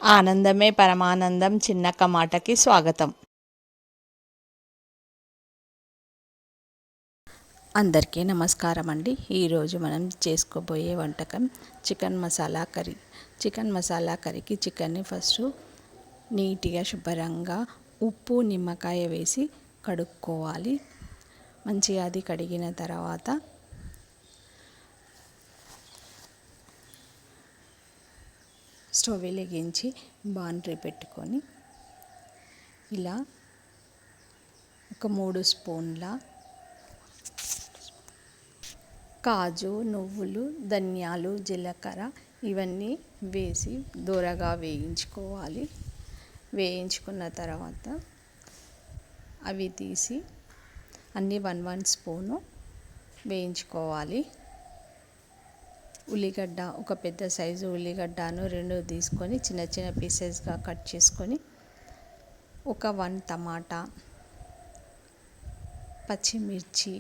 ఆనందమే పరమానందం చిన్నక్క మాటకి స్వాగతం. అందరికీ నమస్కారం అండి. ఈరోజు మనం చేసుకోబోయే వంటకం chicken masala curry. Chicken masala కర్రీకి చికెన్ని ఫస్ట్ నీట్గా శుభ్రంగా ఉప్పు నిమ్మకాయ వేసి కడుక్కోవాలి. మంచిగా అది కడిగిన తర్వాత స్టవ్ వెలిగించి బాండ్రీ పెట్టుకొని ఇలా ఒక 3 స్పూన్ల కాజు, నువ్వులు, ధనియాలు, జీలకర్ర ఇవన్నీ వేసి దూరగా వేయించుకోవాలి. వేయించుకున్న తర్వాత అవి తీసి అన్నీ 1 స్పూను వేయించుకోవాలి. ఉల్లిగడ్డ, ఒక పెద్ద సైజు ఉల్లిగడ్డను 2 తీసుకొని చిన్న చిన్న పీసెస్గా కట్ చేసుకొని, ఒక 1 టమాటా, పచ్చిమిర్చి,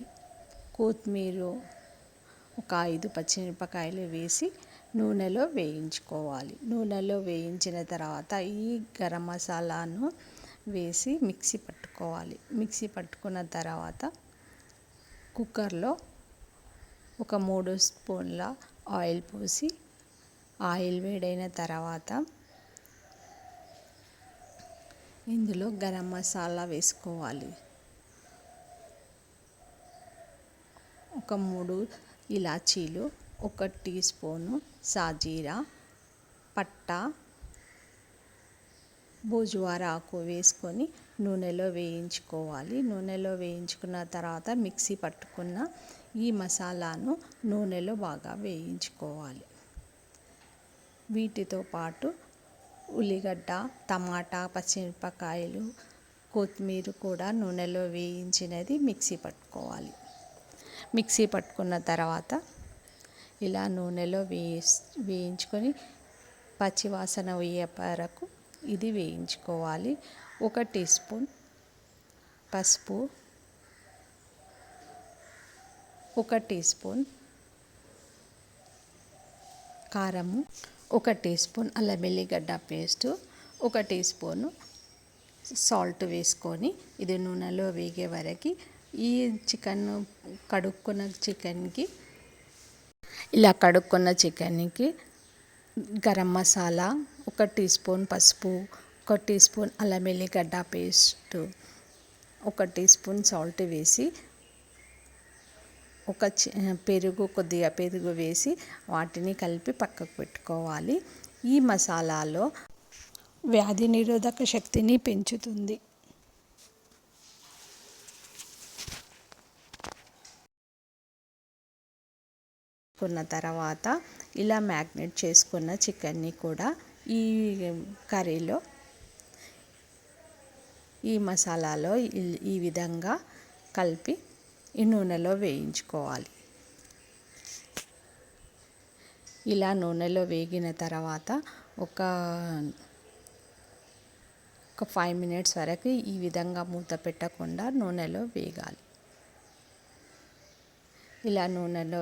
కొత్తిమీర, ఒక 5 పచ్చిమిరపకాయలు వేసి నూనెలో వేయించుకోవాలి. నూనెలో వేయించిన తర్వాత ఈ గరం మసాలాను వేసి మిక్సీ పట్టుకోవాలి. మిక్సీ పట్టుకున్న తర్వాత కుక్కర్లో ఒక 3 స్పూన్ల ఆయిల్ పోసి, ఆయిల్ వేడైన తర్వాత ఇందులో గరం మసాలా వేసుకోవాలి. ఒక 3 ఇలాచీలు, 1 టీ స్పూను సాజీరా, పట్టా, బూజువార ఆకు వేసుకొని నూనెలో వేయించుకోవాలి. నూనెలో వేయించుకున్న తర్వాత మిక్సీ పట్టుకున్న ఈ మసాలాను నూనెలో బాగా వేయించుకోవాలి. వీటితో పాటు ఉల్లిగడ్డ, టమాటా, పచ్చిమిరపకాయలు, కొత్తిమీర కూడా నూనెలో వేయించినది మిక్సీ పట్టుకోవాలి. మిక్సీ పట్టుకున్న తర్వాత ఇలా నూనెలో వేయించుకొని పచ్చివాసన పోయే వరకు ఇది వేయించుకోవాలి. 1 టీ స్పూన్ పసుపు, 1 టీ స్పూన్ కారము, 1 టీ స్పూన్ అల్లం వెల్లిగడ్డ పేస్టు, 1 టీ స్పూను సాల్ట్ వేసుకొని ఇది నూనెలో వేగే వరకు ఈ ఇలా కడుక్కున్న చికెన్కి గరం మసాలా, 1 టీ స్పూన్ పసుపు, 1 టీ స్పూన్ అల్లం వెల్లిగడ్డ పేస్టు, 1 టీ స్పూన్ సాల్ట్ వేసి కొద్దిగా పెరుగు వేసి వాటిని కలిపి పక్కకు పెట్టుకోవాలి. ఈ మసాలాలో వ్యాధి నిరోధక శక్తిని పెంచుతుంది. కున్న తర్వాత ఇలా మ్యాగ్నేట్ చేసుకున్న చికెన్ని కూడా ఈ కర్రీలో ఈ మసాలాలో ఈ విధంగా కలిపి ఈ నూనెలో వేయించుకోవాలి. ఇలా నూనెలో వేగిన తర్వాత ఒక 5 మినిట్స్ వరకు ఈ విధంగా మూత పెట్టకుండా నూనెలో వేగాలి. ఇలా నూనెలో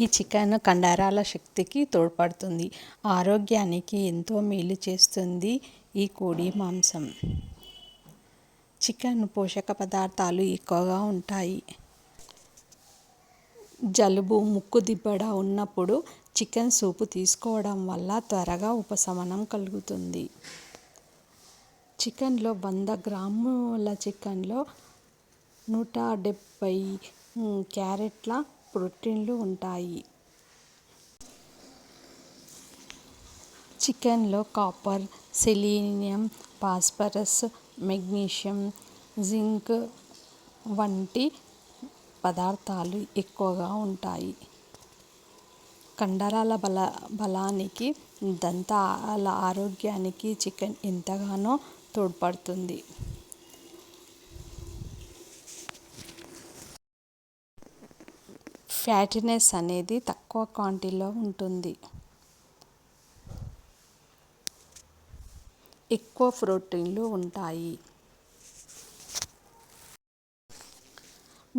ఈ చికెన్ కండరాల శక్తికి తోడ్పడుతుంది. ఆరోగ్యానికి ఎంతో మేలు చేస్తుంది ఈ కోడి మాంసం. చికెన్ పోషక పదార్థాలు ఎక్కువగా ఉంటాయి. జలుబు, ముక్కు దిబ్బడ ఉన్నప్పుడు చికెన్ సూపు తీసుకోవడం వల్ల త్వరగా ఉపశమనం కలుగుతుంది. చికెన్లో 100 గ్రాముల చికెన్లో 170 క్యారెట్ల ప్రోటీన్లు ఉంటాయి. చికెన్లో copper, selenium, phosphorus, magnesium, zinc వంటి పదార్థాలు ఎక్కువగా ఉంటాయి. కండరాల బలానికి, దంతాల ఆరోగ్యానికి చికెన్ ఎంతగానో తోడ్పడుతుంది. ఫ్యాటీనెస్ అనేది తక్కువ క్వాంటిటీలో ఉంటుంది. ఎక్కువ ప్రోటీన్లు ఉంటాయి.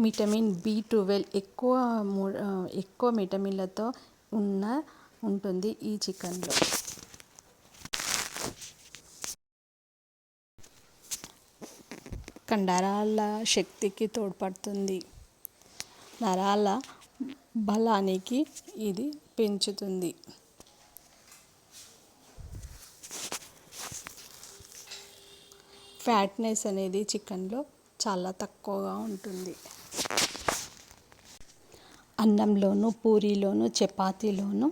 విటమిన్ B12 ఎక్కువ విటమిన్లతో ఉంటుంది ఈ చికెన్లో. కండరాల శక్తికి తోడ్పడుతుంది. నరాల బలానికి ఇది పెంచుతుంది. ఫ్యాట్నెస్ అనేది చికెన్లో చాలా తక్కువగా ఉంటుంది. అన్నంలోను, పూరీలోను, చపాతీలోను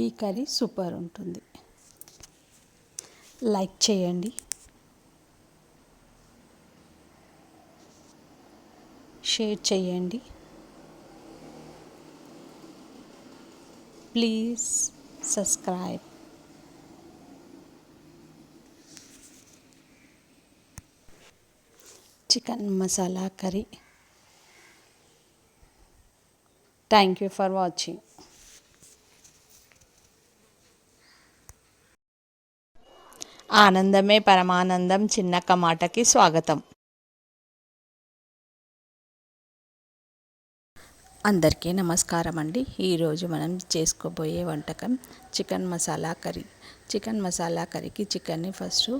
ఈ కర్రీ సూపర్ ఉంటుంది. లైక్ చేయండి, షేర్ చేయండి. Please subscribe. Chicken masala curry. Thank you for watching. ఆనందమే పరమానందం చిన్నక్క మాటకి స్వాగతం. అందరికీ నమస్కారం అండి. ఈరోజు మనం చేసుకోబోయే వంటకం chicken masala curry. Chicken masala కర్రీకి చికెన్ని ఫస్ట్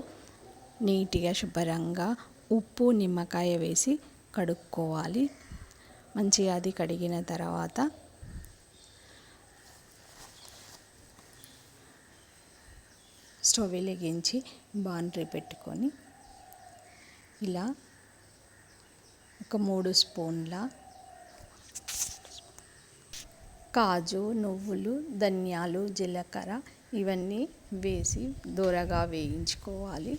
నీట్గా శుభ్రంగా ఉప్పు, నిమ్మకాయ వేసి కడుక్కోవాలి. మంచిగా అది కడిగిన తర్వాత స్టవ్ వెలిగించి బాండ్రీ పెట్టుకొని ఇలా ఒక 3 స్పూన్ల కాజు, నువ్వులు, ధనియాలు, జీలకర్ర ఇవన్నీ వేసి దోరగా వేయించుకోవాలి.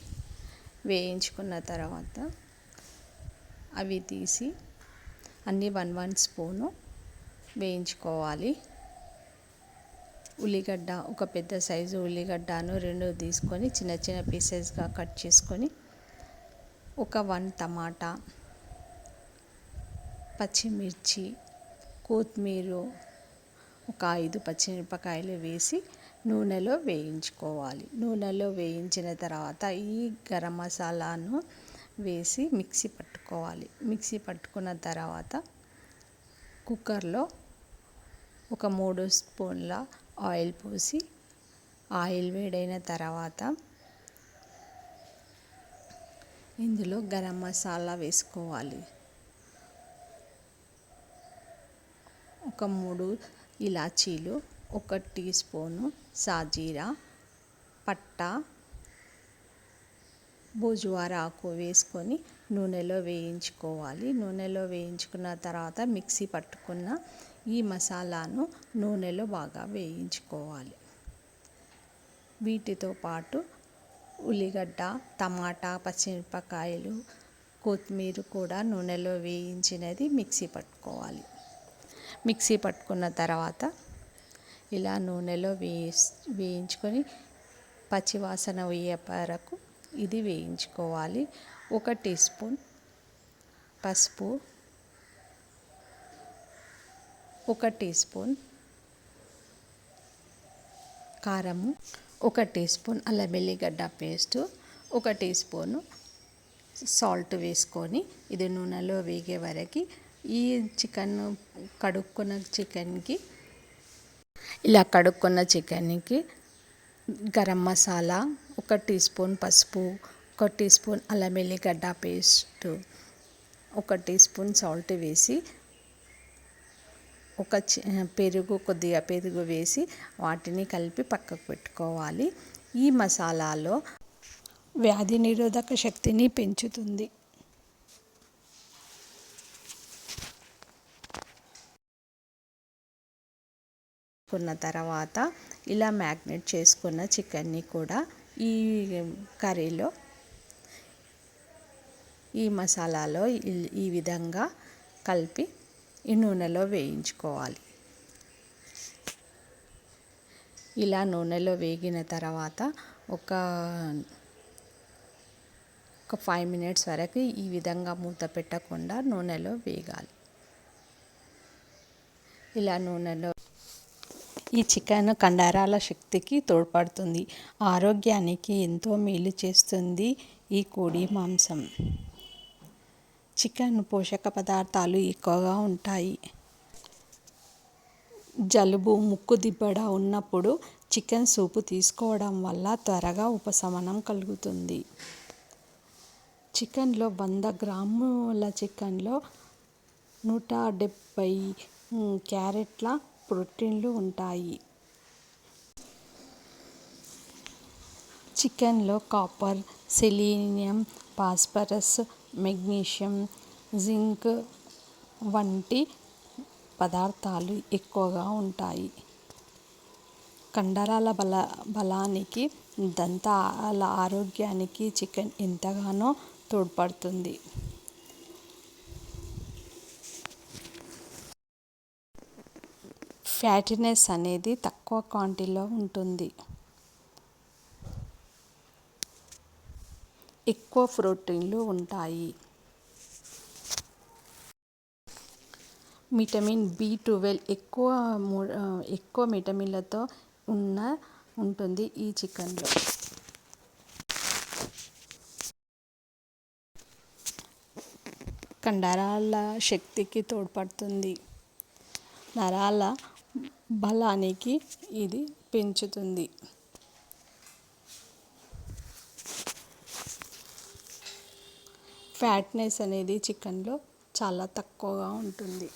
వేయించుకున్న తర్వాత అవి తీసి అన్నీ 1 స్పూను వేయించుకోవాలి. ఉల్లిగడ్డ, ఒక పెద్ద సైజు ఉల్లిగడ్డను 2 తీసుకొని చిన్న చిన్న పీసెస్గా కట్ చేసుకొని, ఒక 1 టమాటా, పచ్చిమిర్చి, కొత్తిమీర, ఒక 5 పచ్చిమిరపకాయలు వేసి నూనెలో వేయించుకోవాలి. నూనెలో వేయించిన తర్వాత ఈ గరం మసాలాను వేసి మిక్సీ పట్టుకోవాలి. మిక్సీ పట్టుకున్న తర్వాత కుక్కర్లో ఒక 3 స్పూన్ల ఆయిల్ పోసి, ఆయిల్ వేడైన తర్వాత ఇందులో గరం మసాలా వేసుకోవాలి. ఒక 3 ఇలాచీలు, 1 టీ స్పూను సాజీరా, పట్టా, బోజువార ఆకు వేసుకొని నూనెలో వేయించుకోవాలి. నూనెలో వేయించుకున్న తర్వాత మిక్సీ పట్టుకున్న ఈ మసాలాను నూనెలో బాగా వేయించుకోవాలి. వీటితో పాటు ఉల్లిగడ్డ, టమాటా, పచ్చిమిరపకాయలు, కొత్తిమీర కూడా నూనెలో వేయించినది మిక్సీ పట్టుకోవాలి. మిక్సీ పట్టుకున్న తర్వాత ఇలా నూనెలో వేయించుకొని పచ్చివాసన పోయే వరకు ఇది వేయించుకోవాలి. 1 టీ స్పూన్ పసుపు, 1 టీ స్పూన్ కారము, 1 టీ స్పూన్ అల్లం వెల్లిగడ్డ పేస్టు, 1 టీ స్పూను సాల్ట్ వేసుకొని ఇది నూనెలో వేగే వరకు ఈ కడుక్కున్న చికెన్కి గరం మసాలా, 1 టీ స్పూన్ పసుపు, 1 టీ స్పూన్ అల్లం వెల్లిగడ్డ పేస్ట్, 1 టీ స్పూన్ సాల్ట్ వేసి కొద్దిగా పెరుగు వేసి వాటిని కలిపి పక్కకు పెట్టుకోవాలి. ఈ మసాలాలో వ్యాధి నిరోధక శక్తిని పెంచుతుంది. కున్న తర్వాత ఇలా మ్యాగ్నేట్ చేసుకున్న చికెన్ని కూడా ఈ కర్రీలో, ఈ మసాలాలో ఈ విధంగా కలిపి ఈ నూనెలో వేయించుకోవాలి. ఇలా నూనెలో వేగిన తర్వాత ఒక 5 మినిట్స్ వరకు ఈ విధంగా మూత పెట్టకుండా నూనెలో వేగాలి. ఇలా నూనెలో ఈ చికెన్ కండరాల శక్తికి తోడ్పడుతుంది. ఆరోగ్యానికి ఎంతో మేలు చేస్తుంది ఈ కోడి మాంసం. చికెన్ పోషక పదార్థాలు ఎక్కువగా ఉంటాయి. జలుబు, ముక్కు దిబ్బడ ఉన్నప్పుడు చికెన్ సూపు తీసుకోవడం వల్ల త్వరగా ఉపశమనం కలుగుతుంది. చికెన్లో 100 గ్రాముల చికెన్లో 170 క్యారెట్ల ప్రోటీన్లు ఉంటాయి. చికెన్లో copper, selenium, phosphorus, magnesium, zinc వంటి పదార్థాలు ఎక్కువగా ఉంటాయి. కండరాల బలానికి, దంతాల ఆరోగ్యానికి చికెన్ ఎంతగానో తోడ్పడుతుంది. ఫ్యాటీనెస్ అనేది తక్కువ క్వాంటిటీలో ఉంటుంది. ఎక్కువ ప్రోటీన్లు ఉంటాయి. విటమిన్ B12 ఎక్కువ విటమిన్లతో ఉంటుంది ఈ చికెన్లో. కండరాల శక్తికి తోడ్పడుతుంది. నరాల బలానికి ఇది పెంచుతుంది. ఫ్యాట్నెస్ అనేది చికెన్లో చాలా తక్కువగా ఉంటుంది.